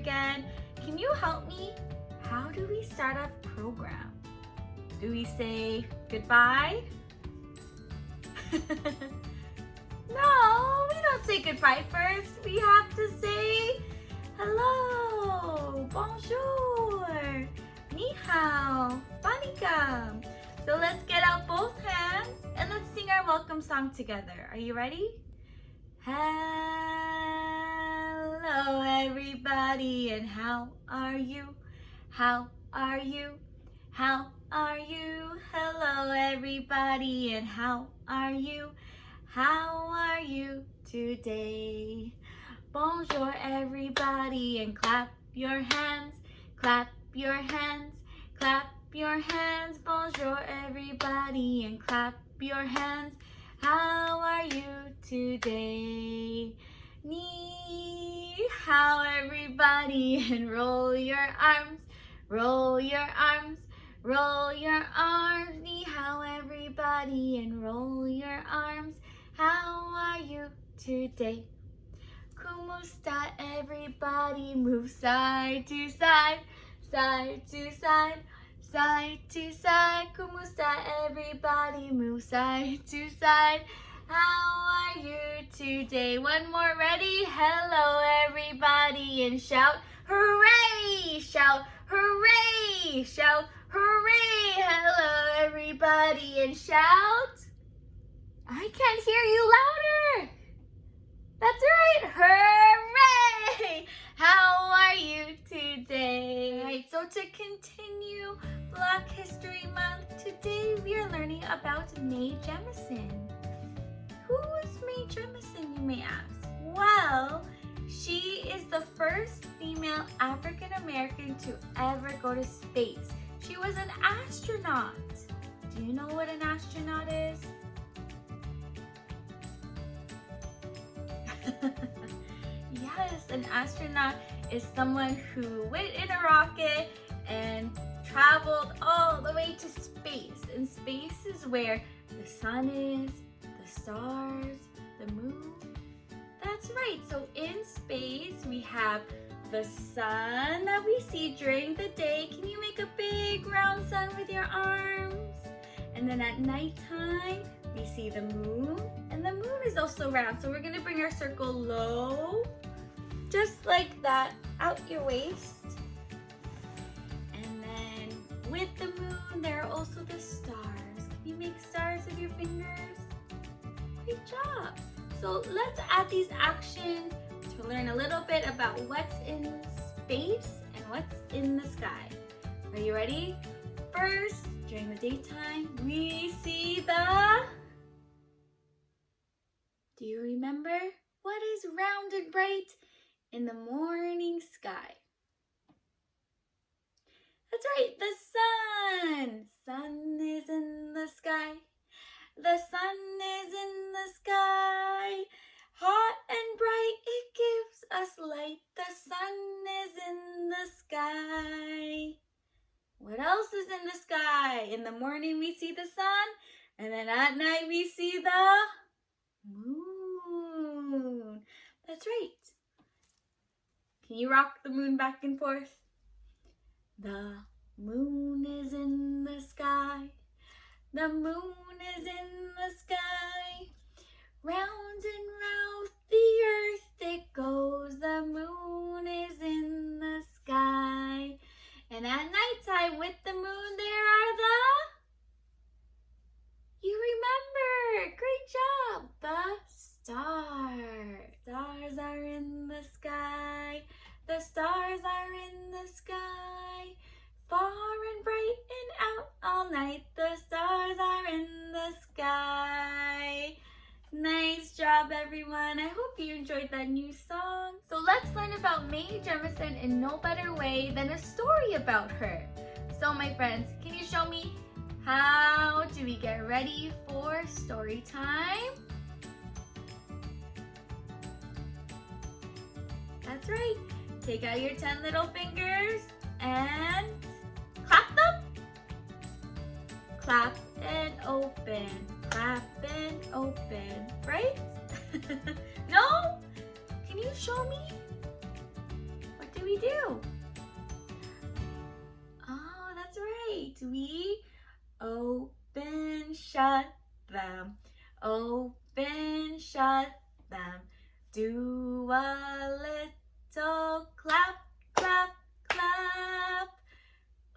again. Can you help me? How do we start our program? Do we say goodbye? No, we don't say goodbye first. We have to say hello, bonjour, ni hao, banikam. So let's get out both hands and let's sing our welcome song together. Are you ready? Hello everybody, and how are you? How are you? How are you? Hello everybody, and how are you? How are you today? Bonjour everybody, and clap your hands, clap your hands, clap your hands. Bonjour everybody, and clap your hands. How are you today? Ni hao everybody, and roll your arms, roll your arms, roll your arms. Ni hao everybody, and roll your arms. How are you today? Kumusta everybody, move side to side, side to side, side to side. Kumusta everybody, move side to side. How are you today? One more, ready? Hello everybody, and shout hooray! Shout hooray! Shout hooray! Hello everybody, and shout. I can't hear you louder. That's right, hooray! How are you today? Alright, so to continue Black History Month, today we are learning about Mae Jemison. Who is Mae Jemison, you may ask? Well, she is the first female African American to ever go to space. She was an astronaut. Do you know what an astronaut is? Yes, an astronaut is someone who went in a rocket and traveled all the way to space. And space is where the sun is, the stars, the moon. That's right. So in space, we have the sun that we see during the day. Can you make a big round sun with your arms? And then at nighttime, we see the moon, and the moon is also round. So we're gonna bring our circle low, just like that, out your waist. And then with the moon, there are also the stars. Can you make stars with your fingers? Great job. So let's add these actions to learn a little bit about what's in space and what's in the sky. Are you ready? First, during the daytime, we see the... Do you remember? What is round and bright in the morning sky? That's right, the sun. Sun is in the sky. The sun is in the sky. Hot and bright, it gives us light. The sun is in the sky. What else is in the sky? In the morning we see the sun, and then at night we see the moon. That's right. Can you rock the moon back and forth? The moon is in the sky. The moon is in the sky. Round and round the earth it goes. The moon is in the sky. And at nighttime with the moon there are the... You remember! Great job! The stars. Stars are in the sky. The stars are in the sky. Far and bright and out all night. The stars are in the sky. Nice job, everyone. I hope you enjoyed that new song. So let's learn about Mae Jemison in no better way than a story about her. So my friends, can you show me how do we get ready for story time? That's right. Take out your 10 little fingers and clap them. Clap and open. Clap and open. Right? No? Can you show me? What do we we do? Oh, that's right. We open, shut them. Open, shut them. Do a little clap, clap, clap.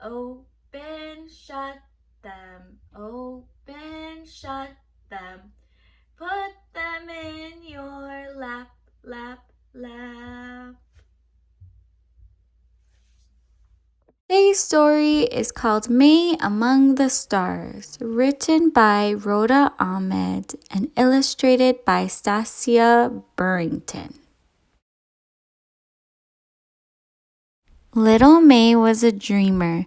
Open, shut them. Open, shut them. Put them in your lap, lap, lap. Today's story is called May Among the Stars, written by Rhoda Ahmed and illustrated by Stacia Burrington. Little May was a dreamer.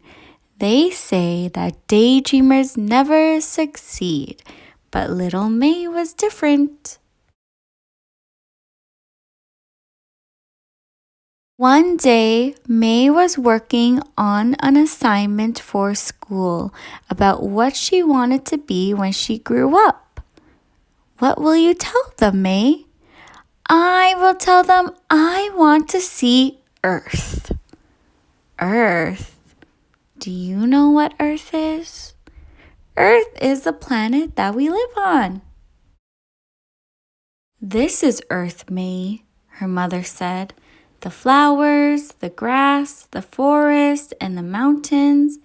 They say that daydreamers never succeed, but little May was different. One day, May was working on an assignment for school about what she wanted to be when she grew up. What will you tell them, May? I will tell them I want to see Earth. Earth? Do you know what Earth is? Earth is the planet that we live on. This is Earth, May, her mother said. The flowers, the grass, the forest, and the mountains.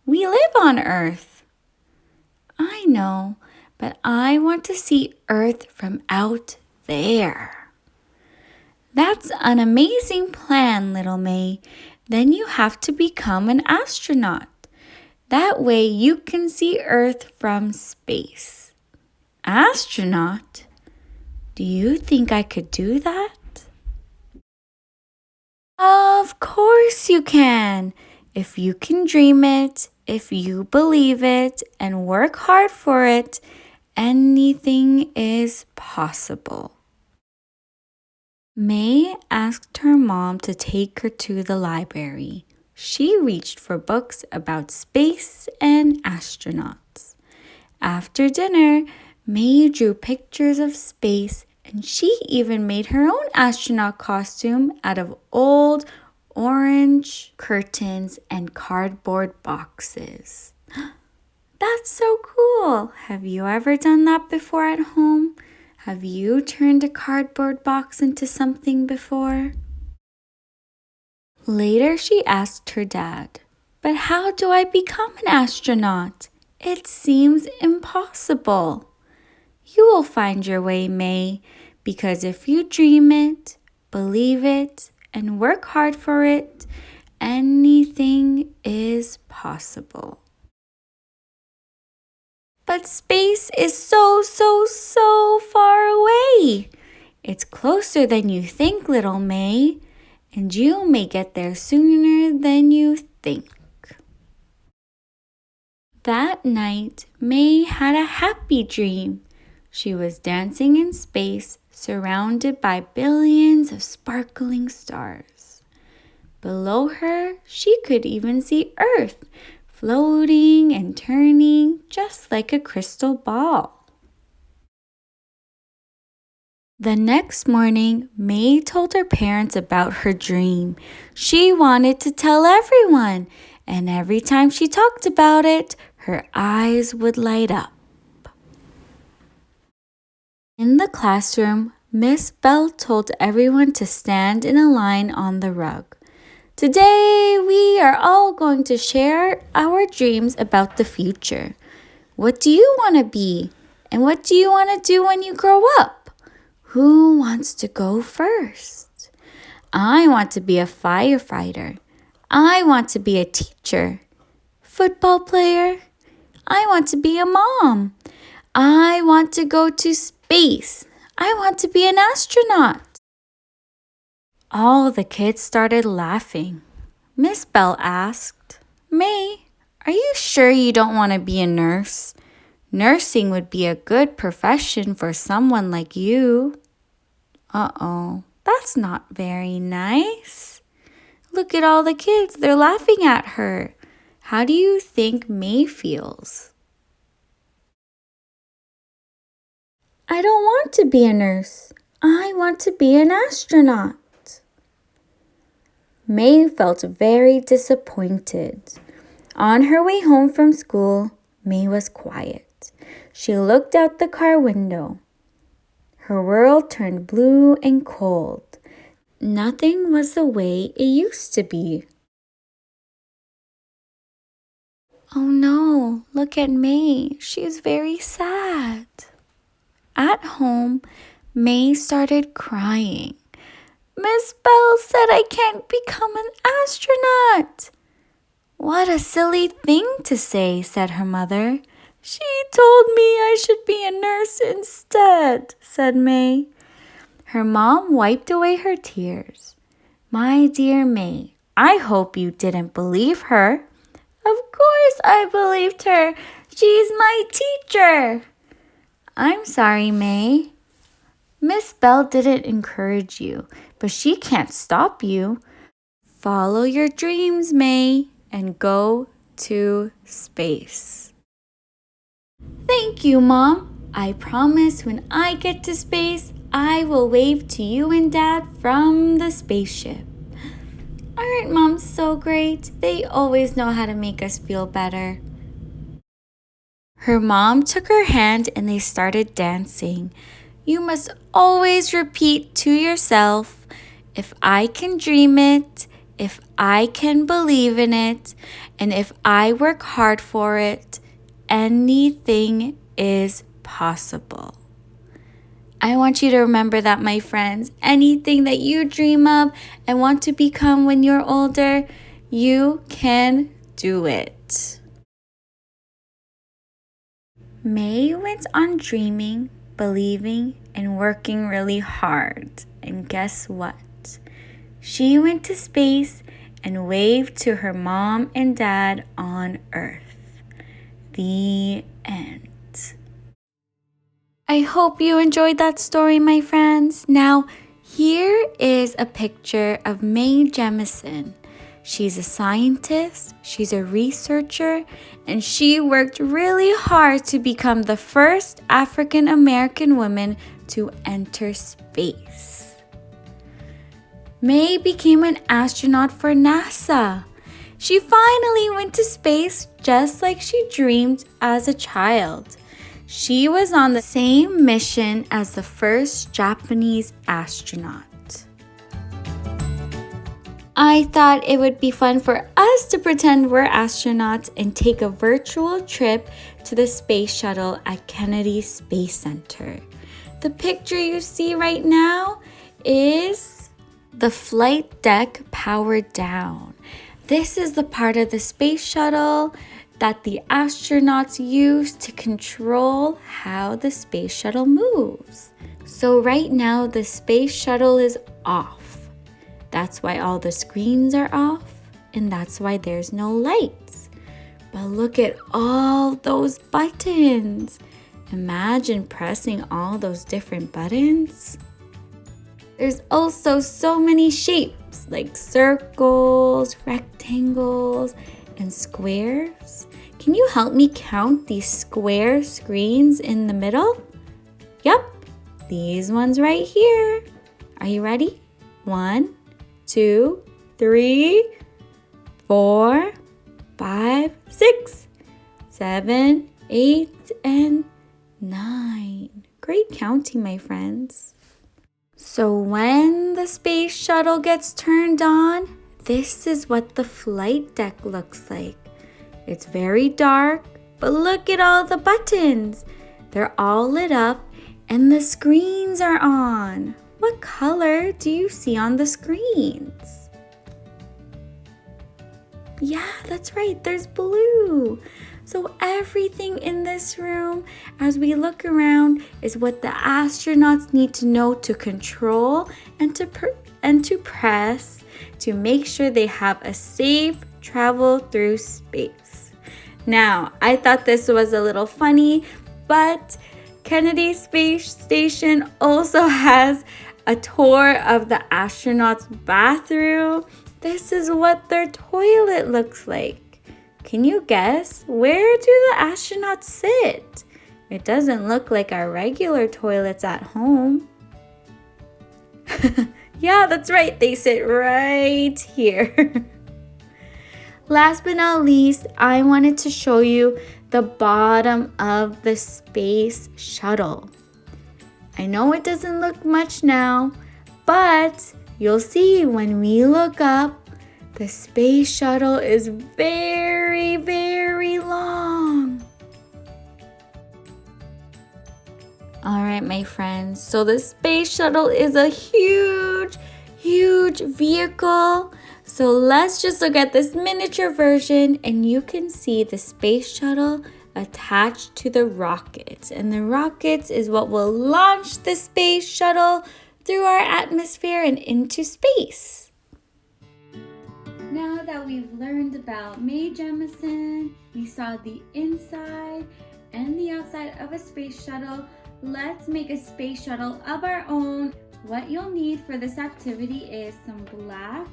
We live on Earth. I know, but I want to see Earth from out there. That's an amazing plan, little May. Then you have to become an astronaut. That way you can see Earth from space. Astronaut? Do you think I could do that? Of course you can. If you can dream it, if you believe it, and work hard for it, anything is possible. May asked her mom to take her to the library. She reached for books about space and astronauts. After dinner, May drew pictures of space, and she even made her own astronaut costume out of old orange curtains and cardboard boxes. That's so cool! Have you ever done that before at home? Have you turned a cardboard box into something before? Later, she asked her dad, "But how do I become an astronaut? It seems impossible." You will find your way, May, because if you dream it, believe it, and work hard for it, anything is possible. But space is so far away. It's closer than you think, little May, and you may get there sooner than you think. That night, May had a happy dream. She was dancing in space, surrounded by billions of sparkling stars. Below her, she could even see Earth, floating and turning just like a crystal ball. The next morning, May told her parents about her dream. She wanted to tell everyone, and every time she talked about it, her eyes would light up. In the classroom, Miss Bell told everyone to stand in a line on the rug. Today, we are all going to share our dreams about the future. What do you want to be? And what do you want to do when you grow up? Who wants to go first? I want to be a firefighter. I want to be a teacher. Football player. I want to be a mom. I want to go to space. I want to be an astronaut. All the kids started laughing. Miss Bell asked, "May, are you sure you don't want to be a nurse? Nursing would be a good profession for someone like you." Uh-oh, that's not very nice. Look at all the kids, they're laughing at her. How do you think May feels? I don't want to be a nurse. I want to be an astronaut. May felt very disappointed. On her way home from school, May was quiet. She looked out the car window. Her world turned blue and cold. Nothing was the way it used to be. Oh no, look at May. She's very sad. At home, May started crying. Miss Bell said I can't become an astronaut. What a silly thing to say, said her mother. She told me I should be a nurse instead, said May. Her mom wiped away her tears. My dear May, I hope you didn't believe her. Of course I believed her. She's my teacher. I'm sorry, May. Miss Bell didn't encourage you, but she can't stop you. Follow your dreams, May, and go to space. Thank you, Mom. I promise when I get to space, I will wave to you and Dad from the spaceship. Aren't moms so great? They always know how to make us feel better. Her mom took her hand and they started dancing. You must always repeat to yourself, if I can dream it, if I can believe in it, and if I work hard for it, anything is possible. I want you to remember that, my friends. Anything that you dream of and want to become when you're older, you can do it. May went on dreaming, believing, and working really hard. And guess what? She went to space and waved to her mom and dad on Earth. The end. I hope you enjoyed that story, my friends. Now, here is a picture of Mae Jemison. She's a scientist, she's a researcher, and she worked really hard to become the first African American woman to enter space. Mae became an astronaut for NASA. She finally went to space just like she dreamed as a child. She was on the same mission as the first Japanese astronaut. I thought it would be fun for us to pretend we're astronauts and take a virtual trip to the space shuttle at Kennedy Space Center. The picture you see right now is the flight deck powered down. This is the part of the space shuttle that the astronauts use to control how the space shuttle moves. So right now the space shuttle is off. That's why all the screens are off, and that's why there's no lights. But look at all those buttons. Imagine pressing all those different buttons. There's also so many shapes like circles, rectangles, and squares. Can you help me count these square screens in the middle? Yep, these ones right here. Are you ready? 1, 2, 3, 4, 5, 6, 7, 8, and 9. Great counting, my friends. So when the space shuttle gets turned on, this is what the flight deck looks like. It's very dark, but look at all the buttons. They're all lit up and the screens are on. What color do you see on the screens? Yeah, that's right, there's blue. So everything in this room, as we look around, is what the astronauts need to know to control and to press to make sure they have a safe travel through space. Now, I thought this was a little funny, but Kennedy Space Station also has a tour of the astronauts' bathroom. This is what their toilet looks like. Can you guess, where do the astronauts sit? It doesn't look like our regular toilets at home. Yeah, that's right. They sit right here. Last but not least, I wanted to show you the bottom of the space shuttle. I know it doesn't look much now, but you'll see when we look up, the space shuttle is very, very long. All right, my friends, so the space shuttle is a huge, huge vehicle. So let's just look at this miniature version, and you can see the space shuttle attached to the rockets. And the rockets is what will launch the space shuttle through our atmosphere and into space. Now that we've learned about Mae Jemison, we saw the inside and the outside of a space shuttle, let's make a space shuttle of our own. What you'll need for this activity is some black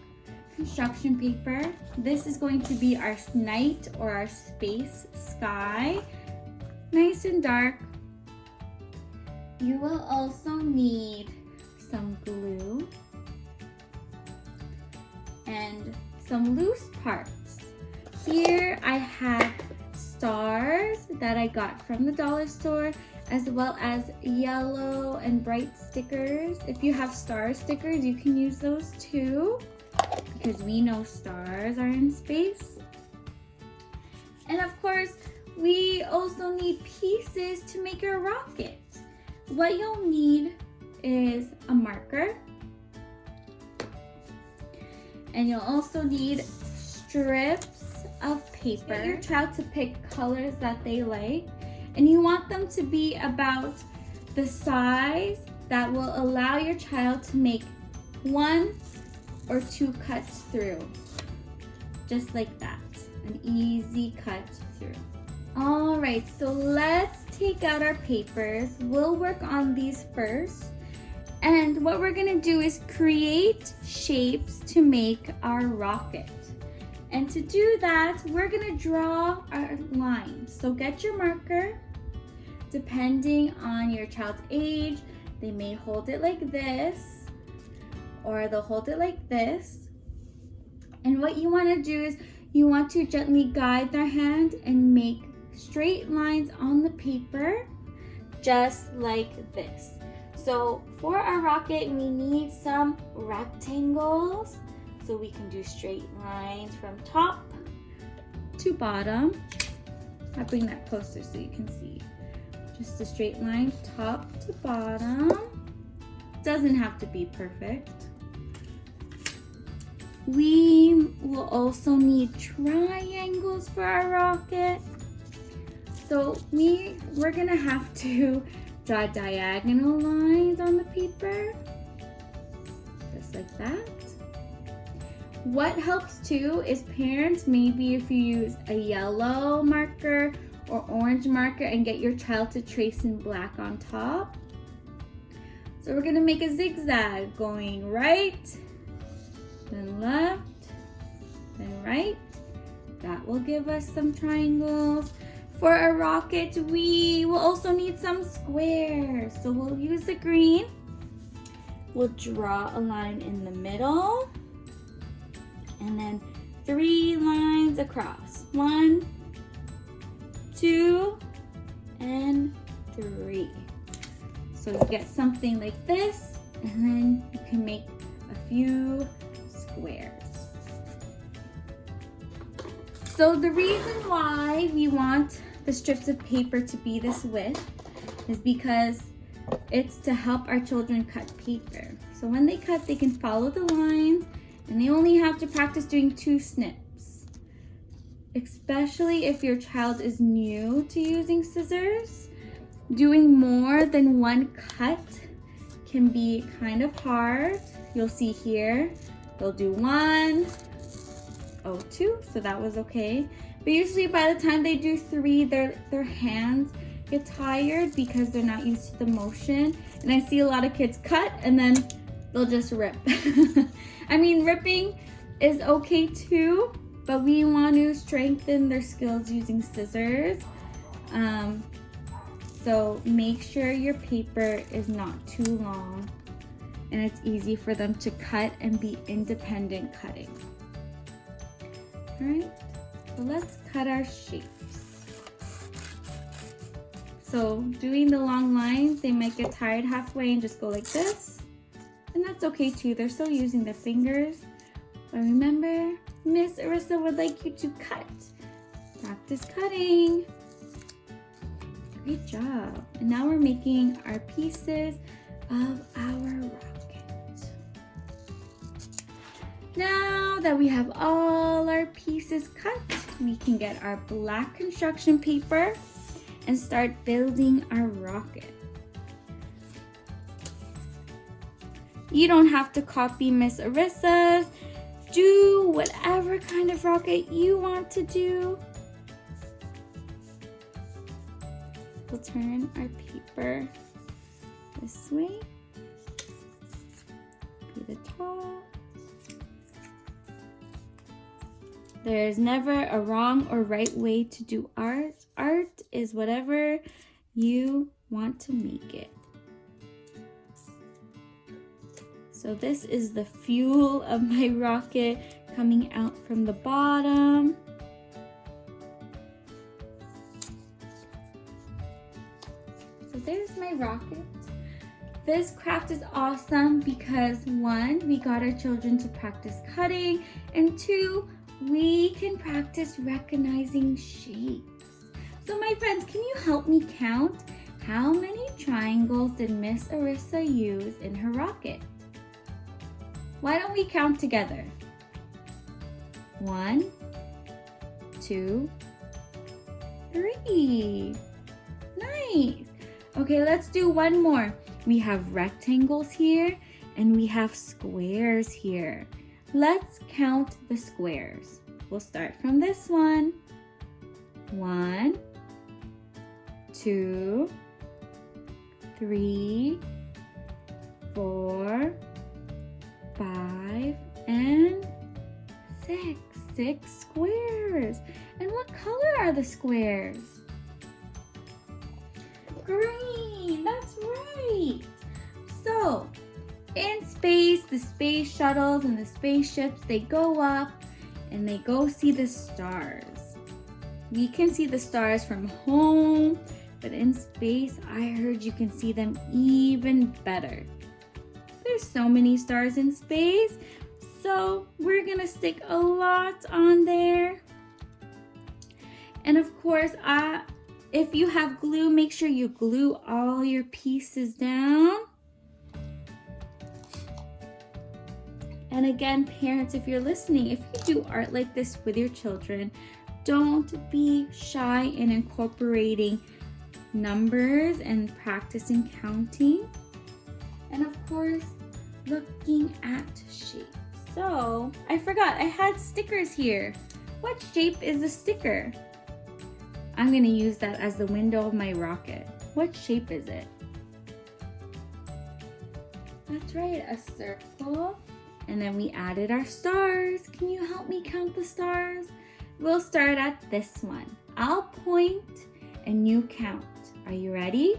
construction paper. This is going to be our night or our space sky, nice and dark. You will also need some glue and some loose parts. Here I have stars that I got from the dollar store, as well as yellow and bright stickers. If you have star stickers, you can use those too, because we know stars are in space. And of course, we also need pieces to make our rocket. What you'll need is a marker, and you'll also need strips of paper. Get your child to pick colors that they like, and you want them to be about the size that will allow your child to make 1 or 2 cuts through. Just like that, an easy cut through. All right, so let's take out our papers. We'll work on these first. And what we're gonna do is create shapes to make our rocket. And to do that, we're gonna draw our lines. So get your marker. Depending on your child's age, they may hold it like this, or they'll hold it like this. And what you wanna do is you want to gently guide their hand and make straight lines on the paper, just like this. So for our rocket, we need some rectangles. So we can do straight lines from top to bottom. I'll bring that closer so you can see. Just a straight line, top to bottom. Doesn't have to be perfect. We will also need triangles for our rocket. So we're gonna have to draw diagonal lines on the paper, just like that. What helps too is parents, maybe if you use a yellow marker or orange marker and get your child to trace in black on top. So we're gonna make a zigzag going right, then left, then right. That will give us some triangles. For our rocket, we will also need some squares. So we'll use the green. We'll draw a line in the middle, and then 3 lines across. 1, 2, and 3. So you get something like this, and then you can make a few squares. So the reason why we want the strips of paper to be this width is because it's to help our children cut paper. So when they cut, they can follow the lines, and they only have to practice doing 2 snips. Especially if your child is new to using scissors, doing more than 1 cut can be kind of hard. You'll see here, they'll do 1, 2, so that was okay. But usually by the time they do 3, their hands get tired because they're not used to the motion. And I see a lot of kids cut and then they'll just rip. I mean, ripping is okay too, but we want to strengthen their skills using scissors. So make sure your paper is not too long. and it's easy for them to cut and be independent cutting. All right, so let's cut our shapes. So doing the long lines, they might get tired halfway and just go like this. And that's okay too, they're still using their fingers. But remember, Miss Arissa would like you to cut. Practice cutting. Great job. And now we're making our pieces of our rocket. Now that we have all our pieces cut, we can get our black construction paper and start building our rocket. You don't have to copy Miss Arissa's. Do whatever kind of rocket you want to do. We'll turn our paper this way to the top. There's never a wrong or right way to do art. Art is whatever you want to make it. So this is the fuel of my rocket coming out from the bottom. So there's my rocket. This craft is awesome because 1, we got our children to practice cutting, and 2, we can practice recognizing shapes. So my friends, can you help me count how many triangles did Miss Arissa use in her rocket? Why don't we count together? 1, 2, 3. Nice. Okay, let's do one more. We have rectangles here and we have squares here. Let's count the squares. We'll start from this one. 1, 2, 3, 4, 5, and 6. 6 squares. And what color are the squares? Green, that's right. So, in space, the space shuttles and the spaceships, they go up and they go see the stars. We can see the stars from home, but in space, I heard you can see them even better. There's so many stars in space, so we're gonna stick a lot on there. And of course, if you have glue, make sure you glue all your pieces down. And again, parents, if you're listening, if you do art like this with your children, don't be shy in incorporating numbers and practicing counting. And of course, looking at shapes. So, I forgot, I had stickers here. What shape is the sticker? I'm gonna use that as the window of my rocket. What shape is it? That's right, a circle. And then we added our stars. Can you help me count the stars? We'll start at this one. I'll point and you count. Are you ready?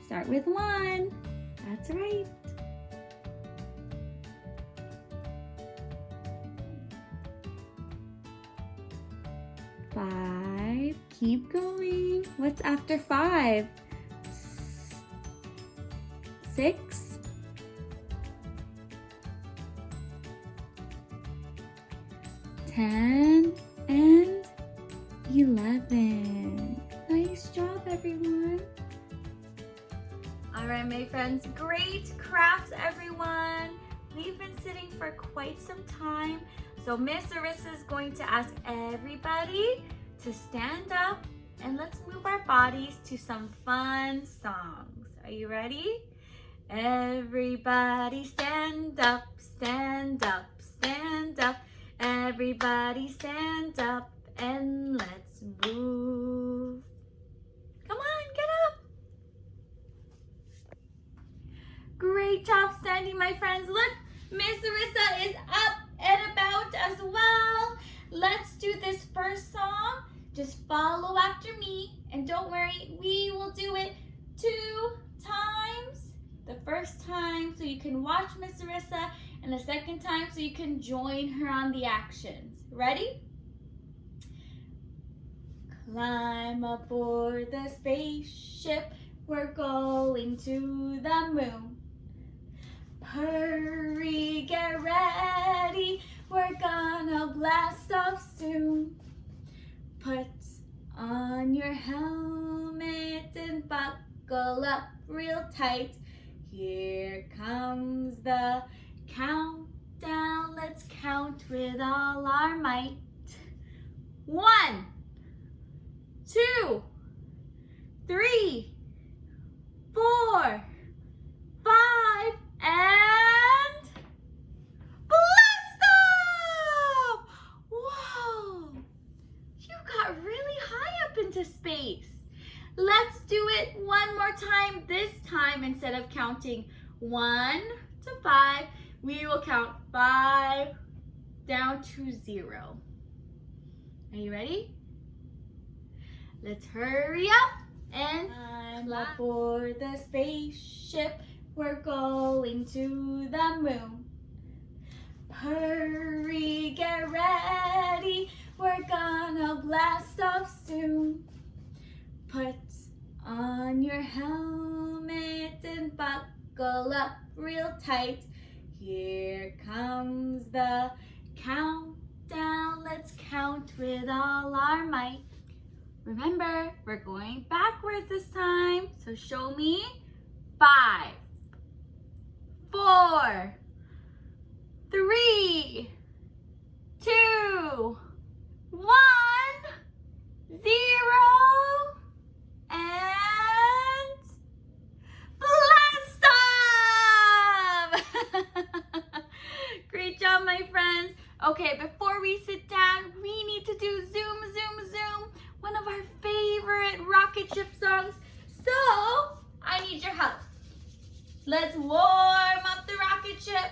Start with 1. That's right. 5. Keep going. What's after 5? 6. 10 and 11. Nice job, everyone. All right, my friends, great crafts, everyone. We've been sitting for quite some time, so Miss Arissa is going to ask everybody to stand up and let's move our bodies to some fun songs. Are you ready? Everybody stand up, stand up, stand up. Everybody stand up and let's move. Come on, get up. Great job standing, my friends. Look, Miss Arissa is up and about as well. Let's do this first song. Just follow after me, and don't worry, we will do it 2 times. The first time so you can watch Miss Arissa, and the second time so you can join her on the actions. Ready? Climb aboard the spaceship, we're going to the moon. Hurry, get ready, we're gonna blast off soon. Put on your helmet and buckle up real tight. Here comes the countdown, let's count with all our might. 1, 2, 3, 4, 5, and blast off! Whoa! You got really high up into space. Let's do it one more time. This time, instead of counting 1 to 5, we will count 5 down to 0. Are you ready? Let's hurry up and climb aboard the spaceship. We're going to the moon. Hurry, get ready, we're gonna blast off soon. Put on your helmet and buckle up real tight. Here comes the countdown, let's count with all our might. Remember, we're going backwards this time, so show me 5, 4, 3, 2, 1, 0, and blast off! Great job, my friends. Okay, before we sit down, we need to do Zoom, Zoom, Zoom, one of our favorite rocket ship songs. So, I need your help. Let's warm up the rocket ship.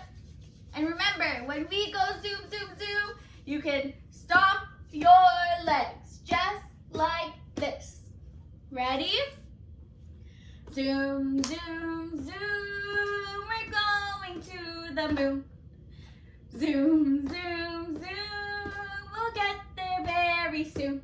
And remember, when we go zoom, zoom, zoom, you can stomp your legs, just like this. Ready? Zoom, zoom, zoom, we're going to the moon. Zoom, zoom, zoom, we'll get there very soon.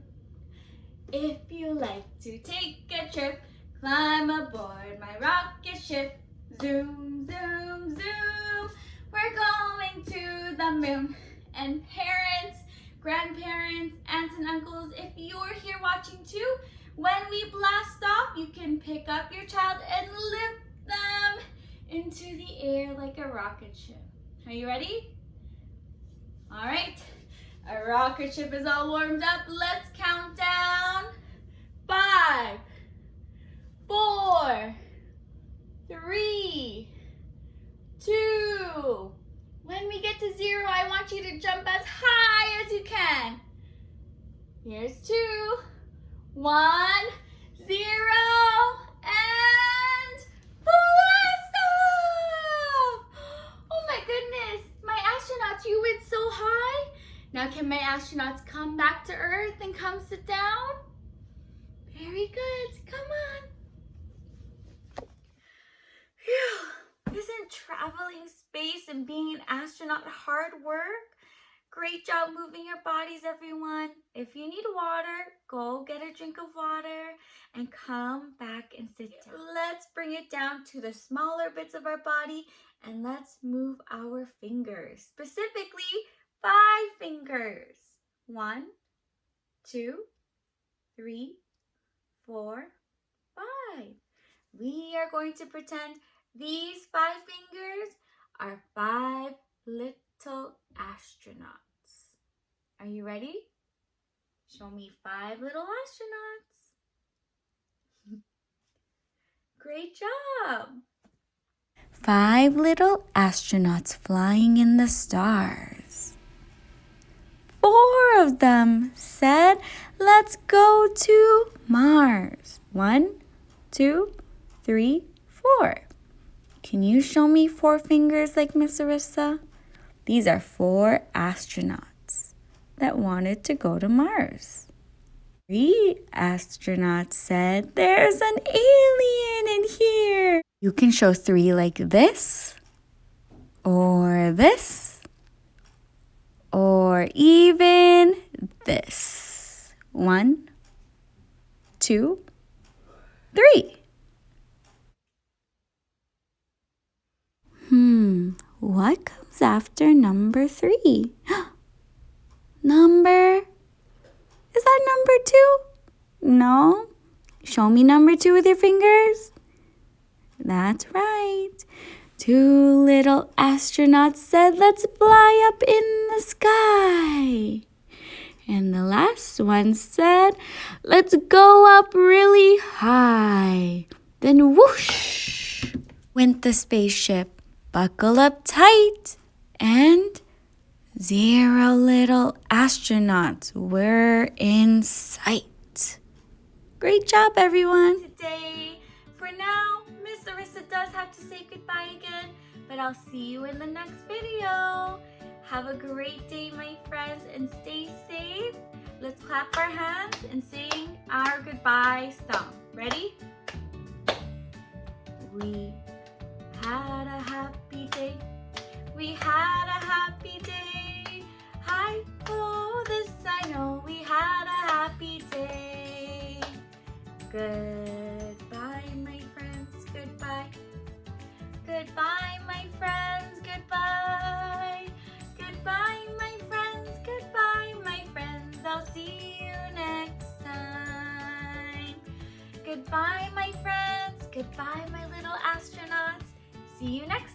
If you like to take a trip, climb aboard my rocket ship. Zoom, zoom, zoom, we're going to the moon. And parents, grandparents, aunts and uncles, if you're here watching too, when we blast off, you can pick up your child and lift them into the air like a rocket ship. Are you ready? All right, our rocket ship is all warmed up. Let's count down. 5, 4, 3, 2. When we get to 0, I want you to jump as high as you can. Here's 2, 1, 0, and blast off! Oh my goodness, my astronauts, you went so high. Now can my astronauts come back to Earth and come sit down? Very good, come on. Phew. Isn't traveling space and being an astronaut hard work? Great job moving your bodies, everyone. If you need water, go get a drink of water and come back and sit down. Let's bring it down to the smaller bits of our body and let's move our fingers. Specifically, 5 fingers. 1, 2, 3, 4, 5. We are going to pretend these 5 fingers are 5 little astronauts. Are you ready? Show me 5 little astronauts. Great job. 5 little astronauts flying in the stars. 4 of them said, let's go to Mars. 1, 2, 3, 4. Can you show me 4 fingers like Miss Arissa? These are 4 astronauts that wanted to go to Mars. Three astronauts said, "There's an alien in here." You can show three like this, or this, or even this. 1, 2, 3. What comes after number 3? Is that number 2? No. Show me number 2 with your fingers. That's right. 2 little astronauts said, "Let's fly up in the sky." And the last one said, "Let's go up really high." Then whoosh went the spaceship. Buckle up tight, and 0 little astronauts were in sight. Great job, everyone. Today, for now, Miss Arissa does have to say goodbye again, but I'll see you in the next video. Have a great day, my friends, and stay safe. Let's clap our hands and sing our goodbye song. Ready? We had a happy day. We had a happy day. Hi-ho, this I know. We had a happy day. Goodbye, my friends. Goodbye. Goodbye, my friends. Goodbye. Goodbye, my friends. Goodbye, my friends. I'll see you next time. Goodbye, my friends. Goodbye, my little astronauts. See you next time.